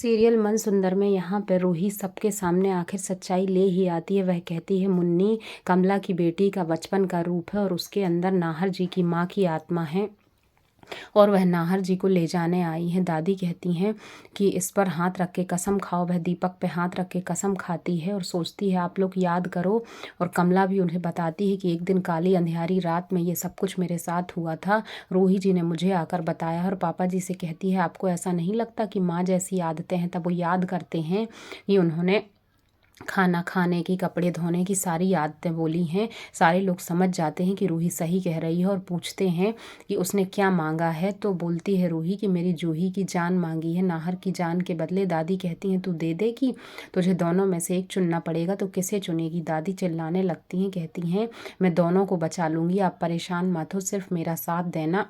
Serial मन सुंदर में यहाँ पे रूही सबके सामने आखिर सच्चाई ले ही आती है। वह कहती है मुन्नी कमला की बेटी का बचपन का रूप है और उसके अंदर नाहर जी की माँ की आत्मा है और वह नाहर जी को ले जाने आई है। दादी कहती हैं कि इस पर हाथ रख के कसम खाओ। वह दीपक पे हाथ रख के कसम खाती है और सोचती है आप लोग याद करो। और कमला भी उन्हें बताती है कि एक दिन काली अंधियारी रात में ये सब कुछ मेरे साथ हुआ था, रूही जी ने मुझे आकर बताया। और पापा जी से कहती है आपको ऐसा नहीं लगता कि माँ जैसी आदतें हैं? तब वो याद करते हैं कि उन्होंने खाना खाने की, कपड़े धोने की सारी आदतें बोली हैं। सारे लोग समझ जाते हैं कि रूही सही कह रही है और पूछते हैं कि उसने क्या मांगा है। तो बोलती है रूही कि मेरी जूही की जान मांगी है, नाहर की जान के बदले। दादी कहती हैं तू दे देगी, तुझे दोनों में से एक चुनना पड़ेगा, तो किसे चुनेगी? दादी चिल्लाने लगती हैं, कहती हैं मैं दोनों को बचा लूँगी, आप परेशान मत हो, सिर्फ मेरा साथ देना।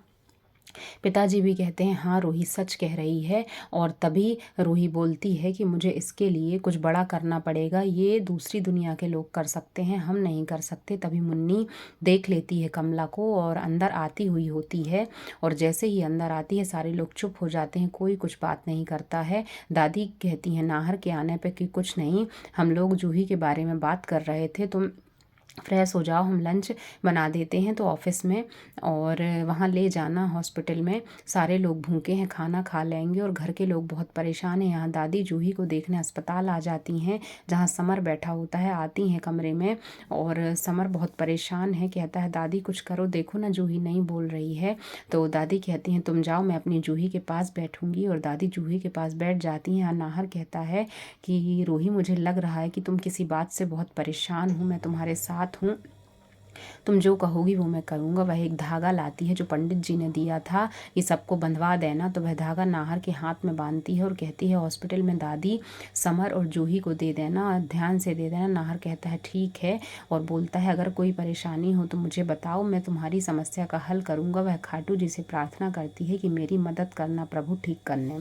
पिताजी भी कहते हैं हाँ रूही सच कह रही है। और तभी रूही बोलती है कि मुझे इसके लिए कुछ बड़ा करना पड़ेगा, ये दूसरी दुनिया के लोग कर सकते हैं, हम नहीं कर सकते। तभी मुन्नी देख लेती है कमला को और अंदर आती हुई होती है। और जैसे ही अंदर आती है सारे लोग चुप हो जाते हैं, कोई कुछ बात नहीं करता है। दादी कहती हैं नाहर के आने पे कि कुछ नहीं, हम लोग जूही के बारे में बात कर रहे थे, तुम फ्रेश हो जाओ, हम लंच बना देते हैं तो ऑफिस में, और वहाँ ले जाना हॉस्पिटल में। सारे लोग भूखे हैं, खाना खा लेंगे। और घर के लोग बहुत परेशान हैं। यहाँ दादी जूही को देखने अस्पताल आ जाती हैं जहाँ समर बैठा होता है। आती हैं कमरे में और समर बहुत परेशान है, कहता है दादी कुछ करो, देखो ना जूही नहीं बोल रही है। तो दादी कहती हैं तुम जाओ, मैं अपनी जूही के पास बैठूंगी। और दादी जूही के पास बैठ जाती हैं। नाहर कहता है कि रूही मुझे लग रहा है कि तुम किसी बात से बहुत परेशान हो, मैं तुम्हारे साथ हूँ, तुम जो कहोगी वो मैं करूँगा। वह एक धागा लाती है जो पंडित जी ने दिया था, ये सबको बंधवा देना। तो वह धागा नाहर के हाथ में बांधती है और कहती है हॉस्पिटल में दादी समर और जूही को दे देना, ध्यान से दे देना। नाहर कहता है ठीक है और बोलता है अगर कोई परेशानी हो तो मुझे बताओ, मैं तुम्हारी समस्या का हल करूँगा। वह खाटू जी से प्रार्थना करती है कि मेरी मदद करना प्रभु ठीक करने में।